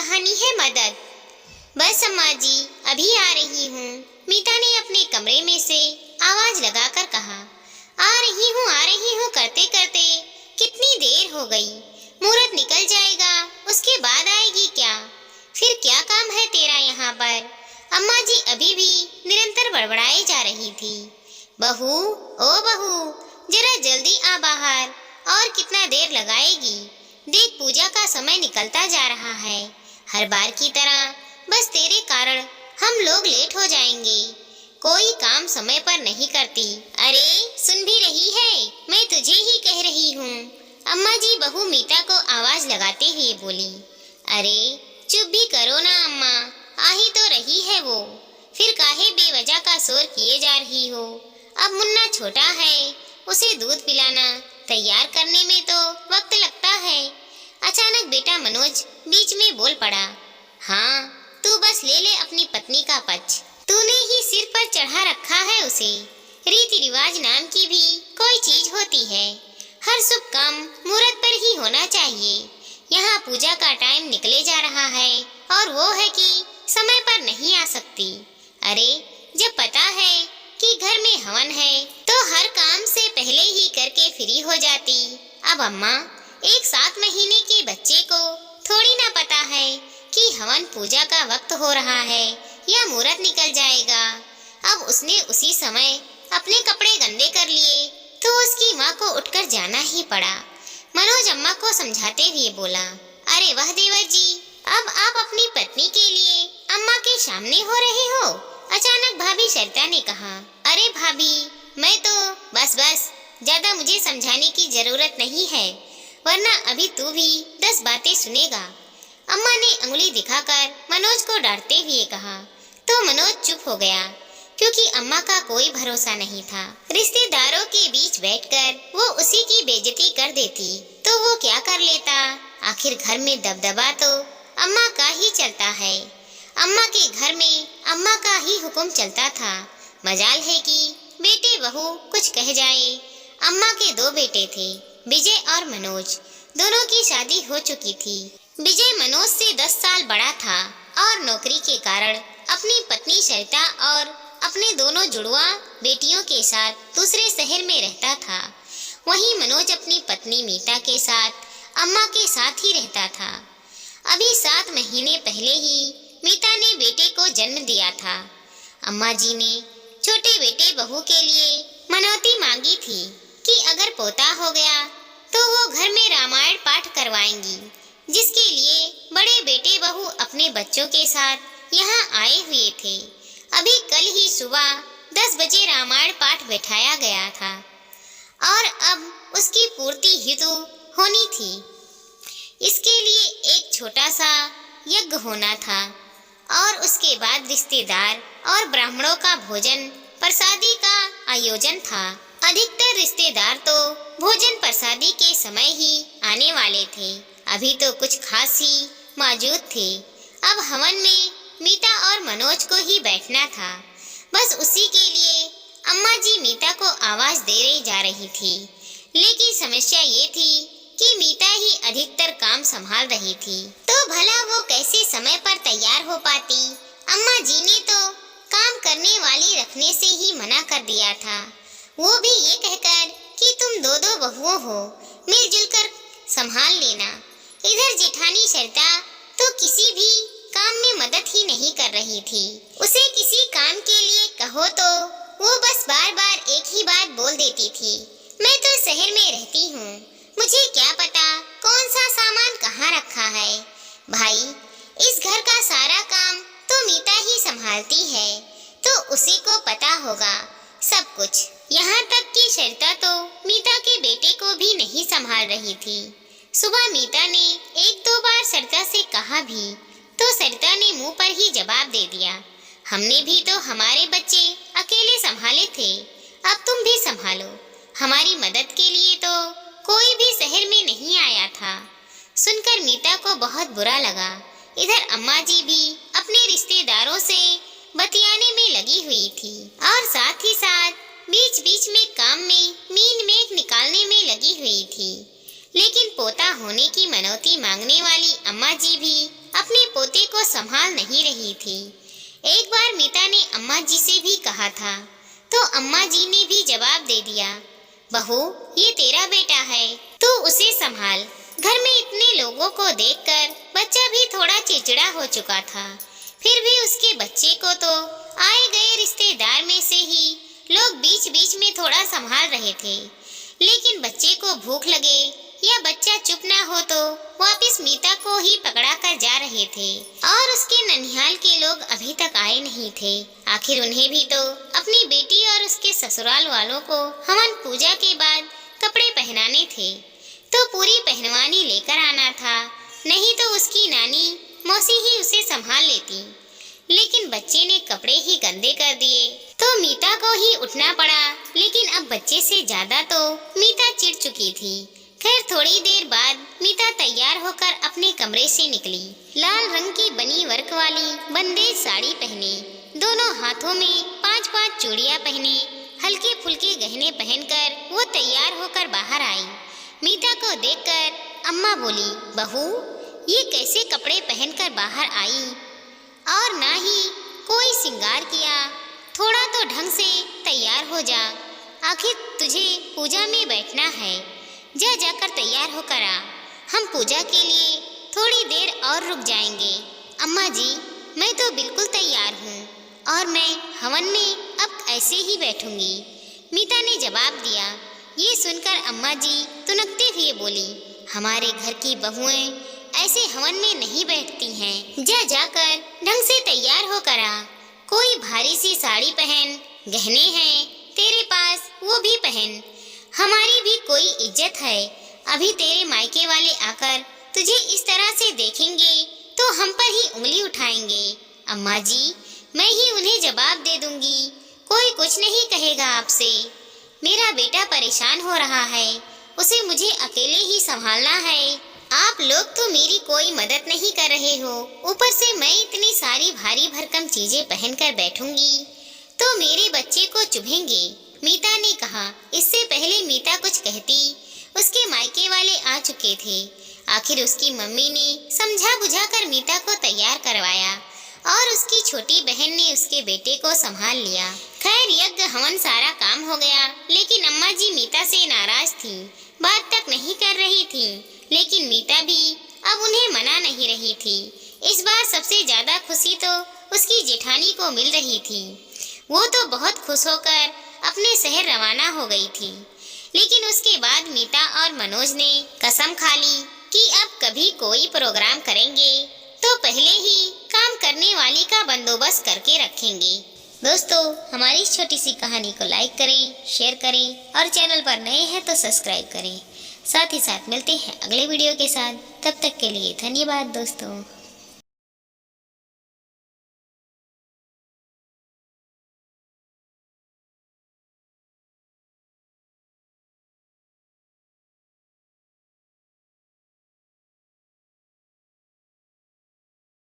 कहानी है मदद। बस अम्मा जी, अभी आ रही हूँ। मीता ने अपने कमरे में से आवाज लगाकर कहा। आ रही हूँ करते करते कितनी देर हो गई। मुहूर्त निकल जाएगा, उसके बाद आएगी क्या? फिर क्या काम है तेरा यहाँ पर? अम्मा जी अभी भी निरंतर बड़बड़ाए जा रही थी। बहू, ओ बहू, जरा जल्दी आ बाहर। और कितना देर लगाएगी? देख, पूजा का समय निकलता जा रहा है। हर बार की तरह बस तेरे कारण हम लोग लेट हो जाएंगे। कोई काम समय पर नहीं करती। अरे सुन भी रही है, मैं तुझे ही कह रही हूँ। अम्मा जी बहू मीता को आवाज लगाते हुए बोली। अरे चुप भी करो ना अम्मा, आ ही तो रही है वो। फिर काहे बेवजह का शोर किए जा रही हो? अब मुन्ना छोटा है, उसे दूध पिलाना तैयार करने में तो वक्त लगता है। अचानक बेटा मनोज बीच में बोल पड़ा। हाँ, तू बस ले ले अपनी पत्नी का पक्ष। तूने ही सिर पर चढ़ा रखा है उसे। रीति रिवाज नाम की भी कोई चीज होती है। हर शुभ काम मुहूर्त पर ही होना चाहिए। यहाँ पूजा का टाइम निकले जा रहा है और वो है कि समय पर नहीं आ सकती। अरे जब पता है कि घर में हवन है तो हर काम से पहले ही करके फ्री हो जाती। अब अम्मा, एक 7 महीने के बच्चे को थोड़ी ना पता है कि हवन पूजा का वक्त हो रहा है या मुहूर्त निकल जाएगा। अब उसने उसी समय अपने कपड़े गंदे कर लिए तो उसकी माँ को उठकर जाना ही पड़ा। मनोज अम्मा को समझाते हुए बोला। अरे वाह देवर जी, अब आप अपनी पत्नी के लिए अम्मा के सामने हो रहे हो? अचानक भाभी सरिता ने कहा। अरे भाभी, मैं तो बस ज्यादा मुझे समझाने की जरूरत नहीं है, वरना अभी तू भी 10 बातें सुनेगा। अम्मा ने उंगली दिखाकर मनोज को डांटते हुए कहा। तो मनोज चुप हो गया, क्योंकि अम्मा का कोई भरोसा नहीं था। रिश्तेदारों के बीच बैठकर वो उसी की बेइज्जती कर देती तो वो क्या कर लेता? आखिर घर में दबदबा तो अम्मा का ही चलता है। अम्मा के घर में अम्मा का ही हुक्म चलता था। मजाल है कि बेटे बहू कुछ कह जाए। अम्मा के 2 बेटे थे, विजय और मनोज। दोनों की शादी हो चुकी थी। विजय मनोज से 10 साल बड़ा था और नौकरी के कारण अपनी पत्नी सरिता और अपने दोनों जुड़वा बेटियों के साथ दूसरे शहर में रहता था। वहीं मनोज अपनी पत्नी मीता के साथ अम्मा के साथ ही रहता था। अभी 7 महीने पहले ही मीता ने बेटे को जन्म दिया था। अम्मा जी ने छोटे बेटे बहू के लिए मनौती मांगी थी कि अगर पोता हो गया तो वो घर में रामायण पाठ करवाएंगी, जिसके लिए बड़े बेटे बहू अपने बच्चों के साथ यहाँ आए हुए थे। अभी कल ही सुबह 10 बजे रामायण पाठ बैठाया गया था और अब उसकी पूर्ति हेतु होनी थी। इसके लिए एक छोटा सा यज्ञ होना था और उसके बाद रिश्तेदार और ब्राह्मणों का भोजन प्रसादी का आयोजन था। अधिकतर रिश्तेदार तो भोजन प्रसादी के समय ही आने वाले थे। अभी तो कुछ खास ही मौजूद थे। अब हवन में मीता और मनोज को ही बैठना था। बस उसी के लिए अम्मा जी मीता को आवाज दे जा रही थी। लेकिन समस्या ये थी कि मीता ही अधिकतर काम संभाल रही थी, तो भला वो कैसे समय पर तैयार हो पाती? अम्मा जी ने तो काम करने वाली रखने से ही मना कर दिया था, वो भी ये कहकर कि तुम 2 बहुओं हो, मिलजुल कर संभाल लेना। इधर जेठानी सरिता तो किसी भी काम में मदद ही नहीं कर रही थी। उसे किसी काम के लिए कहो तो वो बस बार एक ही बात बोल देती थी। मैं तो शहर में रहती हूँ, मुझे क्या पता कौन सा सामान कहाँ रखा है। भाई, इस घर का सारा काम तो मीता ही संभालती है, तो उसी को पता होगा सब कुछ। यहाँ तक कि सरिता तो मीता के बेटे को भी नहीं संभाल रही थी। सुबह मीता ने 1-2 बार सरिता से कहा भी, तो सरिता ने मुंह पर ही जवाब दे दिया। हमने भी तो हमारे बच्चे अकेले संभाले थे, अब तुम भी संभालो। हमारी मदद के लिए तो कोई भी शहर में नहीं आया था। सुनकर मीता को बहुत बुरा लगा। इधर अम्मा जी भी अपने रिश्तेदारों से बतियाने में लगी हुई थी और साथ ही साथ बीच बीच में काम में मीन मेघ निकालने में लगी हुई थी। लेकिन पोता होने की मनौती मांगने वाली अम्मा जी भी अपने पोते को संभाल नहीं रही थी। एक बार मीता ने अम्मा जी से भी कहा था, तो अम्मा जी ने भी जवाब दे दिया, बहू ये तेरा बेटा है, तू उसे संभाल। घर में इतने लोगों को देखकर बच्चा भी थोड़ा चिड़चिड़ा हो चुका था। फिर भी उसके बच्चे को तो आए गए रिश्तेदार में से ही लोग बीच बीच में थोड़ा संभाल रहे थे, लेकिन बच्चे को भूख लगे या बच्चा चुप ना हो तो वापस मीता को ही पकड़ा कर जा रहे थे। और उसके ननिहाल के लोग अभी तक आए नहीं थे। आखिर उन्हें भी तो अपनी बेटी और उसके ससुराल वालों को हवन पूजा के बाद कपड़े पहनाने थे, तो पूरी पहनवानी लेकर आना था, नहीं तो उसकी नानी मौसी ही उसे संभाल लेती। लेकिन बच्चे ने कपड़े ही गंदे कर दिए तो मीता को ही उठना पड़ा। लेकिन अब बच्चे से ज्यादा तो मीता चिढ़ चुकी थी। खैर थोड़ी देर बाद मीता तैयार होकर अपने कमरे से निकली। लाल रंग की बनी वर्क वाली बंदेज साड़ी पहने, दोनों हाथों में 5-5 चूड़ियां पहने, हल्के फुल्के गहने पहनकर वो तैयार होकर बाहर आई। मीता को देखकर अम्मा बोली, बहू ये कैसे कपड़े पहनकर बाहर आई, और ना ही कोई श्रृंगार किया, थोड़ा तो ढंग से तैयार हो जा, आखिर तुझे पूजा में बैठना है, जा जाकर तैयार होकर आ, हम पूजा के लिए थोड़ी देर और रुक जाएंगे। अम्मा जी मैं तो बिल्कुल तैयार हूँ, और मैं हवन में अब ऐसे ही बैठूंगी, मीता ने जवाब दिया। ये सुनकर अम्मा जी तुनकते हुए बोली, हमारे घर की बहुएं ऐसे हवन में नहीं बैठती हैं, जा जाकर ढंग से तैयार होकर आ, कोई भारी सी साड़ी पहन, गहने हैं तेरे पास वो भी पहन, हमारी भी कोई इज्जत है। अभी तेरे मायके वाले आकर तुझे इस तरह से देखेंगे तो हम पर ही उंगली उठाएंगे। अम्मा जी मैं ही उन्हें जवाब दे दूंगी, कोई कुछ नहीं कहेगा आपसे। मेरा बेटा परेशान हो रहा है, उसे मुझे अकेले ही संभालना है। आप लोग तो मेरी कोई मदद नहीं कर रहे हो, ऊपर से मैं इतनी सारी भारी भरकम चीजें पहनकर बैठूंगी तो मेरे बच्चे को चुभेंगे, मीता ने कहा। इससे पहले मीता कुछ कहती उसके मायके वाले आ चुके थे। आखिर उसकी मम्मी ने समझा बुझाकर मीता को तैयार करवाया और उसकी छोटी बहन ने उसके बेटे को संभाल लिया। खैर यज्ञ हवन सारा काम हो गया, लेकिन अम्मा जी मीता से नाराज थी, बात तक नहीं कर रही थी। लेकिन मीता भी अब उन्हें मना नहीं रही थी। इस बार सबसे ज्यादा खुशी तो उसकी जेठानी को मिल रही थी। वो तो बहुत खुश होकर अपने शहर रवाना हो गई थी। लेकिन उसके बाद मीता और मनोज ने कसम खा ली कि अब कभी कोई प्रोग्राम करेंगे तो पहले ही काम करने वाली का बंदोबस्त करके रखेंगे। दोस्तों हमारी इस छोटी सी कहानी को लाइक करें, शेयर करें और चैनल पर नए हैं तो सब्सक्राइब करें। साथ ही साथ मिलते हैं अगले वीडियो के साथ। तब तक के लिए धन्यवाद दोस्तों।